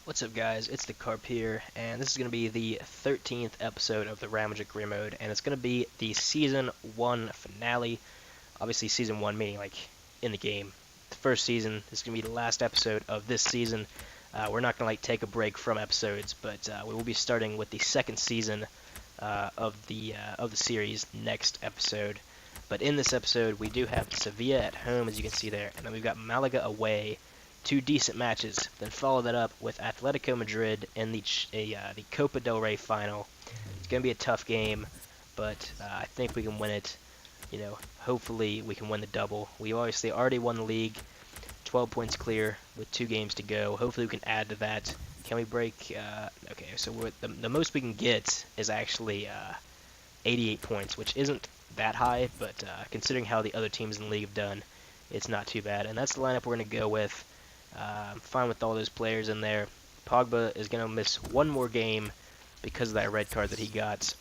What's up, guys? It's the Carp here, and this is going to be the 13th episode of the Real Madrid Career Mode, and it's going to be the Season 1 finale. Obviously, Season 1 meaning, like, in the game. The first season is going to be the last episode of this season. We're not going to, like, take a break from episodes, but we will be starting with the second season of the series next episode. But in this episode, we do have Sevilla at home, as you can see there, and then we've got Malaga away. Two decent matches, then follow that up with Atletico Madrid in the Copa del Rey final. It's going to be a tough game, but I think we can win it. You know, hopefully we can win the double. We obviously already won the league, 12 points clear with 2 games to go. Hopefully we can add to that. Can we break? Okay, so the most we can get is actually 88 points, which isn't that high, but considering how the other teams in the league have done, it's not too bad. And that's the lineup we're going to go with. I'm fine with all those players in there. Pogba is going to miss one more game because of that red card that he got.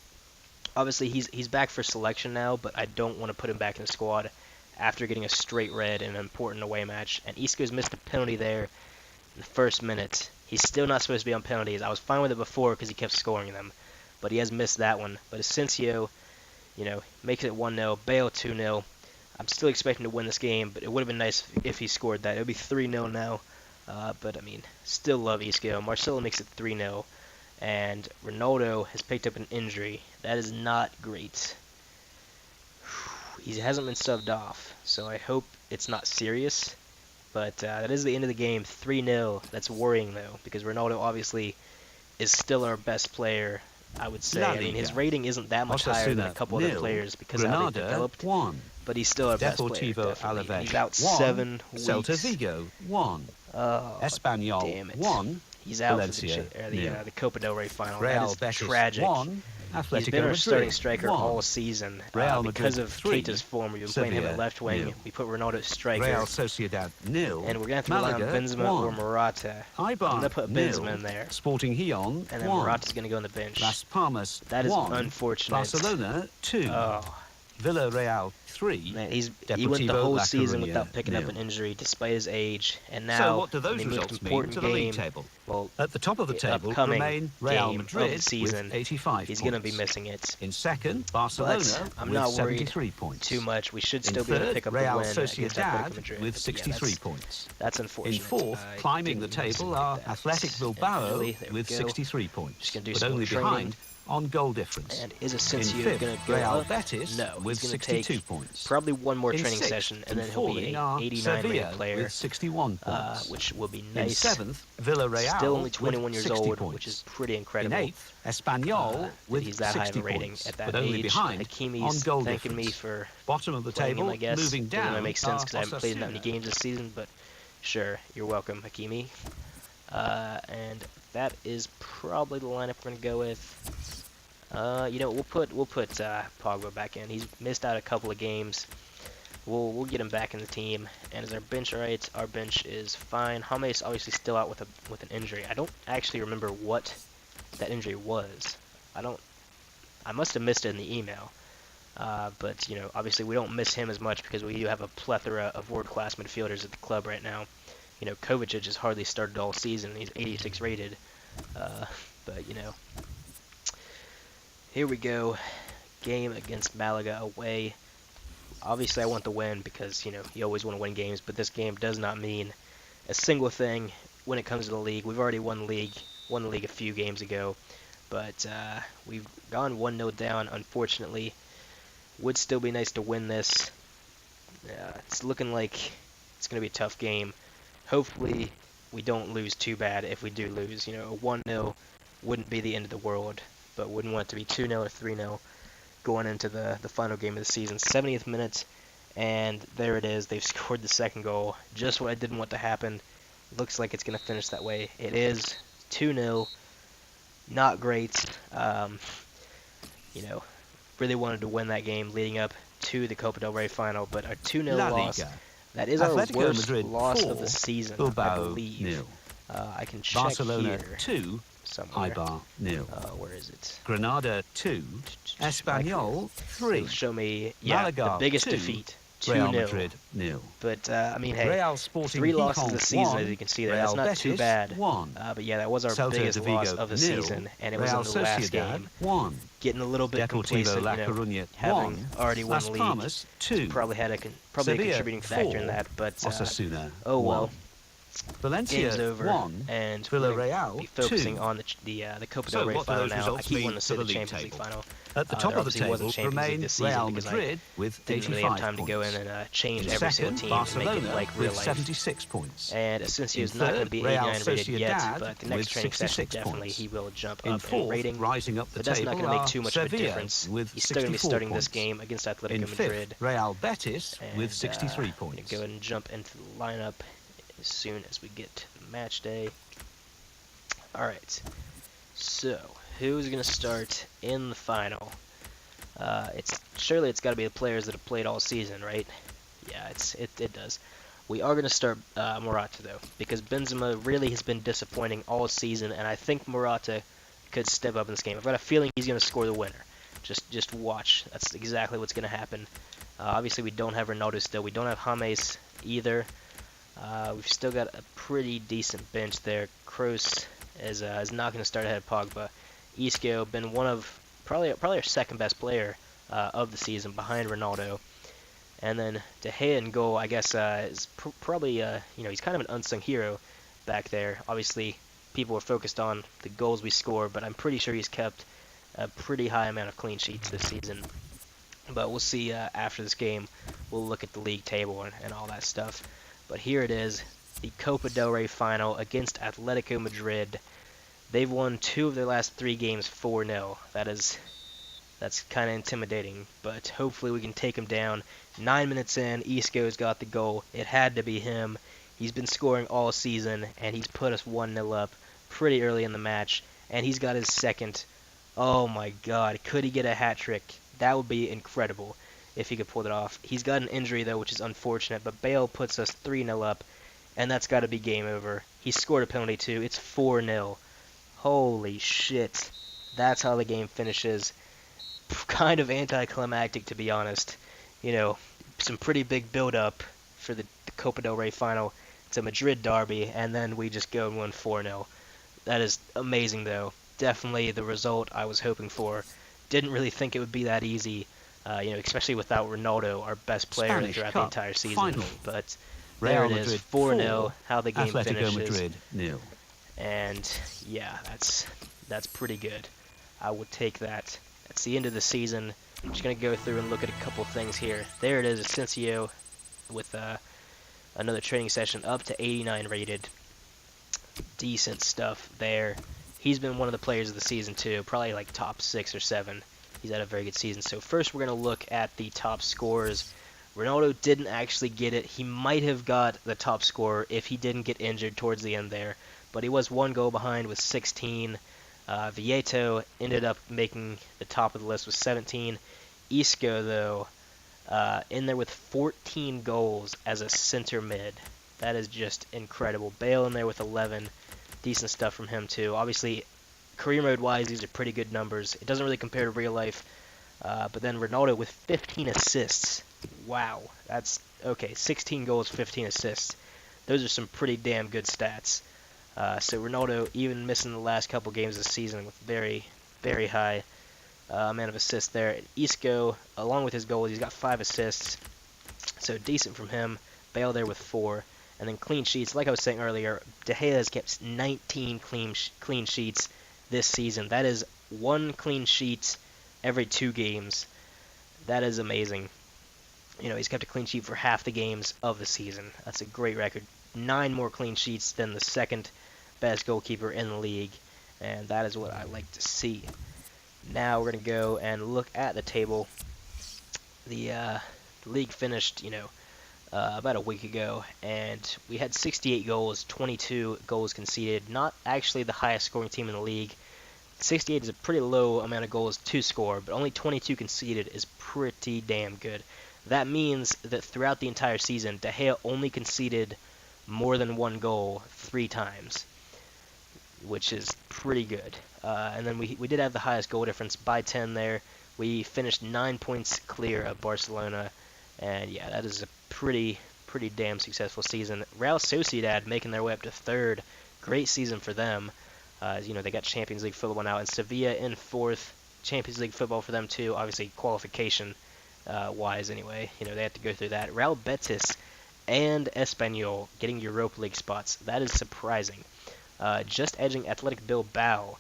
Obviously, he's back for selection now, but I don't want to put him back in the squad after getting a straight red in an important away match. And Isco's missed a penalty there in the first minute. He's still not supposed to be on penalties. I was fine with it before because he kept scoring them, but he has missed that one. But Asensio, you know, makes it 1-0, Bale 2-0. I'm still expecting to win this game, but it would have been nice if he scored that. It would be 3-0 now, but I mean, still love Isco. Marcelo makes it 3-0, and Ronaldo has picked up an injury. That is not great. He hasn't been subbed off, so I hope it's not serious, but that is the end of the game, 3-0. That's worrying, though, because Ronaldo obviously is still our best player, I would say. I mean, his rating isn't that much higher than a couple other players because of how they developed. But he's still our best player, definitely. He's out 7 weeks. Celta Vigo 1. Oh, Espanyol damn it. 1. He's out Valencia, for the Copa del Rey final. Real That is Betis tragic. 1. Atletico He's been our starting Madrid, striker 1. all season. Real Because Madrid, of 3. Keita's form, we've been playing him at left wing. 0. We put Ronaldo at striker. Real Sociedad 0. And we're going to have to rely on Malaga, Benzema 1. or Morata. I'm going to put Benzema in there. Sporting Gijon And then 1. Morata's going to go on the bench. Las Palmas That is 1. unfortunate. Barcelona 2. Oh, Villarreal 3. man, he Deportivo went the whole La season Coruña, without picking up 0. an injury despite his age. And now, So what do in those the most results mean important to the league game, table? well, At the top of the table upcoming remain Real game Madrid of the season, with 85 he's points. going to be missing it. In second, Barcelona But I'm with not worried 73 points. too much. We should In still be able to third, pick up Real the win against Atletico Sociedad Madrid. with But 63 yeah, points. that's In unfortunate. fourth, climbing the table are Athletic Bilbao with 63 points, Just gonna do but some only training. behind on goal difference. And is In Asensio fifth, going to go Real up? Betis No, with he's going to 62 take points. probably one more In training sixth session, and then he'll falling be are 89 Sevilla rated player, with 61 points. which will be In nice. seventh, Villarreal Still only with 21 years 60 old, points. which is pretty In incredible. eighth, Espanyol that with he's that high of 60 a rating points, at that but only age. behind on Hakimi's goal thanking me difference. for Bottom of the playing table, him, I guess. moving Doesn't down really make sense are because I haven't played in that many Osasuna. games this season, but sure, you're welcome, Hakimi. And that is probably the lineup we're gonna go with. You know, we'll put Pogba back in. He's missed out a couple of games. We'll get him back in the team. And is our bench alright? Our bench is fine. James obviously still out with an injury. I don't actually remember what that injury was. I must have missed it in the email. But you know, obviously we don't miss him as much because we do have a plethora of world-class midfielders at the club right now. You know, Kovacic has hardly started all season. He's 86 rated. But you know, here we go. Game against Malaga away. Obviously, I want the win because, you know, you always want to win games, but this game does not mean a single thing when it comes to the league. We've already won the league a few games ago, but we've gone 1-0 down, unfortunately. Would still be nice to win this. It's looking like it's going to be a tough game. Hopefully, we don't lose too bad if we do lose. You know, a 1-0 wouldn't be the end of the world, but wouldn't want it to be 2-0 or 3-0 going into the final game of the season. 70th minute, and there it is. They've scored the second goal. Just what I didn't want to happen. Looks like it's going to finish that way. It is 2-0. Not great. You know, really wanted to win that game leading up to the Copa del Rey final, but a 2-0 loss. That is our Atletico worst Madrid loss 4, of the season, I Bilbao believe. 0. I can check Barcelona here 2, somewhere. Eibar 0. Where is it? Granada 2, Espanyol 3. It'll show me, yeah, Malaga the biggest 2, defeat. 2-0. Real Madrid 0. But, I mean, hey, Real Sporting 3 losses this season, 1, as you can see there. Real That's not Betis too bad. 1. But, yeah, that was our Celta biggest de Vigo loss of the 0, season, and it was Real in the last Sociedad game. 1. Getting a little bit complacent, La you know, Coruña having 1. already won Las the league. Palmas 2. Probably had a Sevilla contributing factor in 4, that, but Osasuna oh well. 1. Valencia Game's over, 1, and we're going Villarreal to be focusing 2. on the Copa So del Rey what do final those now. I results keep mean wanting to for say the the league Champions League table? final. At the There top of the obviously wasn't table Champions League remain this season Real because Madrid I with didn't really have 85 time to go in points. and change In every single second, team to make it Barcelona like real with life. 76 points. And Asensio's In not going to third, be Real 89 rated yet, Sociedad but the next with training session 66 definitely points. he will jump In up in fourth, rating. rising up the But that's not table going to make are too much of a Sevilla difference. with He's still going to be 64 starting points. this game against Atletico In Madrid. fifth, Real Betis And, with 63 I'm points. going to go ahead and jump into the lineup as soon as we get to match day. Alright, so who's going to start in the final? Surely it's got to be the players that have played all season, right? Yeah, it does. We are going to start Morata, though, because Benzema really has been disappointing all season, and I think Morata could step up in this game. I've got a feeling he's going to score the winner. Just watch. That's exactly what's going to happen. Obviously, we don't have Ronaldo still. We don't have James either. We've still got a pretty decent bench there. Kroos is not going to start ahead of Pogba. Isco been one of probably our second best player of the season behind Ronaldo. And then De Gea in goal, I guess, is probably he's kind of an unsung hero back there. Obviously, people are focused on the goals we score, but I'm pretty sure he's kept a pretty high amount of clean sheets this season. But we'll see after this game. We'll look at the league table and all that stuff. But here it is, the Copa del Rey final against Atletico Madrid. They've won 2 of their last 3 games 4-0. That's kind of intimidating, but hopefully we can take him down. 9 minutes in, Isco's got the goal. It had to be him. He's been scoring all season, and he's put us 1-0 up pretty early in the match, and he's got his second. Oh my god, could he get a hat trick? That would be incredible if he could pull it off. He's got an injury, though, which is unfortunate, but Bale puts us 3-0 up, and that's got to be game over. He scored a penalty, too. It's 4-0. Holy shit. That's how the game finishes. Kind of anticlimactic, to be honest. You know, some pretty big build-up for the Copa del Rey final. It's a Madrid derby, and then we just go and win 4-0. That is amazing, though. Definitely the result I was hoping for. Didn't really think it would be that easy, especially without Ronaldo, our best player Spanish throughout Cup the entire season. final. But Real there it is, Madrid 4-0, how the game Atletico finishes. Madrid 0. And yeah, that's pretty good. I would take that. That's the end of the season. I'm just going to go through and look at a couple things here. There it is, Asensio with another training session up to 89 rated. Decent stuff there. He's been one of the players of the season too, probably like top 6 or 7. He's had a very good season. So first we're going to look at the top scorers. Ronaldo didn't actually get it. He might have got the top score if he didn't get injured towards the end there, but he was 1 goal behind with 16. Vieto ended up making the top of the list with 17. Isco, though, in there with 14 goals as a center mid. That is just incredible. Bale in there with 11. Decent stuff from him, too. Obviously, career mode-wise, these are pretty good numbers. It doesn't really compare to real life. But then Ronaldo with 15 assists. Wow. That's, okay, 16 goals, 15 assists. Those are some pretty damn good stats. So Ronaldo, even missing the last couple games of the season with very, very high amount of assists there. And Isco, along with his goals, he's got 5 assists. So decent from him. Bale there with 4. And then clean sheets, like I was saying earlier, De Gea has kept 19 clean sheets this season. That is 1 clean sheet every 2 games. That is amazing. He's kept a clean sheet for half the games of the season. That's a great record. 9 more clean sheets than the second best goalkeeper in the league, and that is what I like to see. Now we're going to go and look at the table. The league finished, about a week ago, and we had 68 goals, 22 goals conceded. Not actually the highest scoring team in the league. 68 is a pretty low amount of goals to score, but only 22 conceded is pretty damn good. That means that throughout the entire season, De Gea only conceded more than 1 goal 3 times, which is pretty good. And then we did have the highest goal difference by 10 there. We finished 9 points clear of Barcelona, And yeah, that is a pretty damn successful season. Real Sociedad making their way up to third. Great season for them. You know, they got Champions League football now, and Sevilla in fourth. Champions League football for them too. Obviously, qualification wise, anyway. You know, they had to go through that. Real Betis and Espanyol getting Europa League spots. That is surprising. Just edging Athletic Bilbao,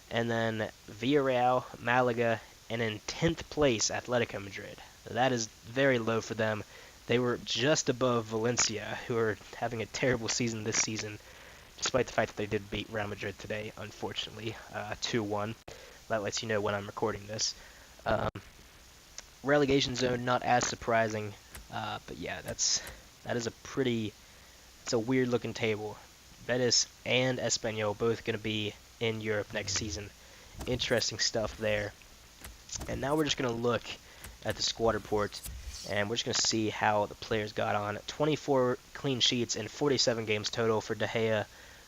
and then Villarreal, Malaga, and in 10th place, Atletico Madrid. That is very low for them. They were just above Valencia, who are having a terrible season this season, despite the fact that they did beat Real Madrid today, unfortunately, 2-1. That lets you know when I'm recording this. Relegation zone, not as surprising, but yeah, that is a pretty, it's a weird looking table. Betis and Espanyol both going to be in Europe next season. Interesting stuff there. And now we're just going to look at the squad report, and we're just going to see how the players got on. 24 clean sheets in 47 games total for De Gea.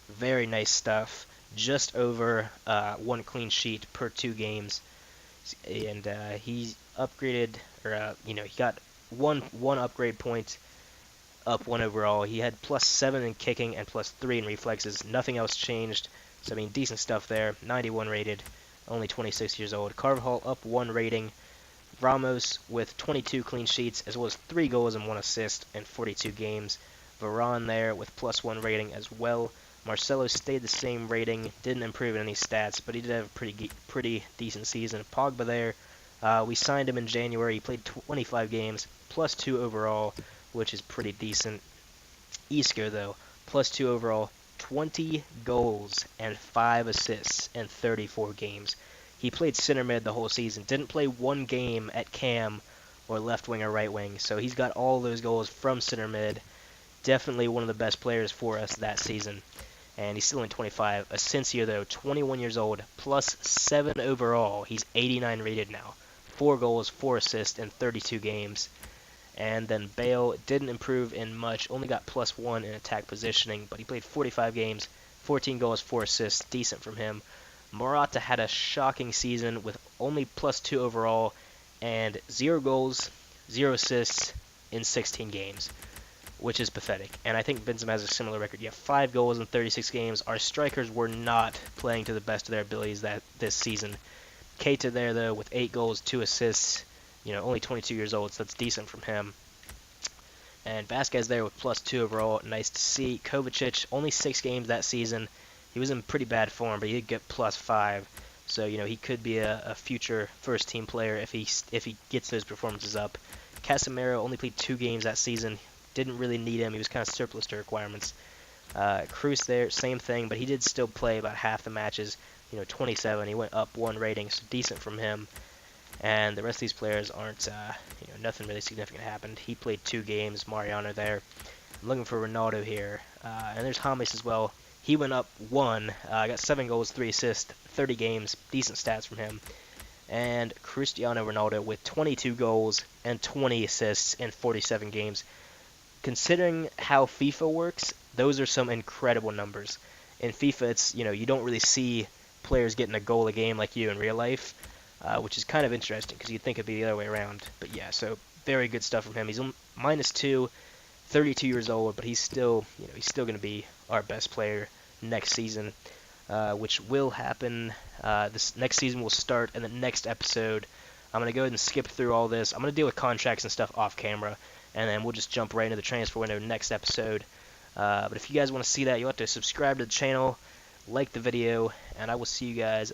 Very nice stuff. Just over 1 clean sheet per 2 games. And he upgraded, or you know, he got one upgrade point, up 1 overall. He had +7 in kicking and +3 in reflexes. Nothing else changed. So I mean, decent stuff there. 91 rated, only 26 years old. Carvajal up 1 rating. Ramos with 22 clean sheets, as well as 3 goals and 1 assist in 42 games. Varane there with +1 rating as well. Marcelo stayed the same rating, didn't improve in any stats, but he did have a pretty decent season. Pogba there, we signed him in January. He played 25 games, +2 overall, which is pretty decent. Isco, though, +2 overall, 20 goals and 5 assists in 34 games. He played center mid the whole season. Didn't play 1 game at cam or left wing or right wing, so he's got all those goals from center mid. Definitely one of the best players for us that season. And he's still in 25. Asensio, though, 21 years old, +7 overall. He's 89 rated now. 4 goals, 4 assists in 32 games. And then Bale didn't improve in much, only got +1 in attack positioning, but he played 45 games, 14 goals, 4 assists, decent from him. Morata had a shocking season with only +2 overall and 0 goals, 0 assists in 16 games, which is pathetic. And I think Benzema has a similar record. You have 5 goals in 36 games. Our strikers were not playing to the best of their abilities this season. Keita there, though, with 8 goals, 2 assists, you know, only 22 years old, so that's decent from him. And Vasquez there with +2 overall, nice to see. Kovacic, only 6 games that season. He was in pretty bad form, but he did get +5. So, you know, he could be a future first-team player if he gets those performances up. Casemiro only played 2 games that season. Didn't really need him. He was kind of surplus to requirements. Cruz there, same thing, but he did still play about half the matches. You know, 27. He went up 1 rating, so decent from him. And the rest of these players aren't, you know, nothing really significant happened. He played 2 games. Mariano there. I'm looking for Ronaldo here. And there's James as well. He went up 1. Got 7 goals, 3 assists, 30 games. Decent stats from him. And Cristiano Ronaldo with 22 goals and 20 assists in 47 games. Considering how FIFA works, those are some incredible numbers. In FIFA, it's, you know, you don't really see players getting a goal a game like you in real life, which is kind of interesting because you'd think it'd be the other way around. But yeah, so very good stuff from him. He's -2, 32 years old, but he's still, you know, he's still going to be our best player next season, which will happen. This next season will start in the next episode. I'm going to go ahead and skip through all this. I'm going to deal with contracts and stuff off camera, and then we'll just jump right into the transfer window next episode. But if you guys want to see that, you'll have to subscribe to the channel, like the video, and I will see you guys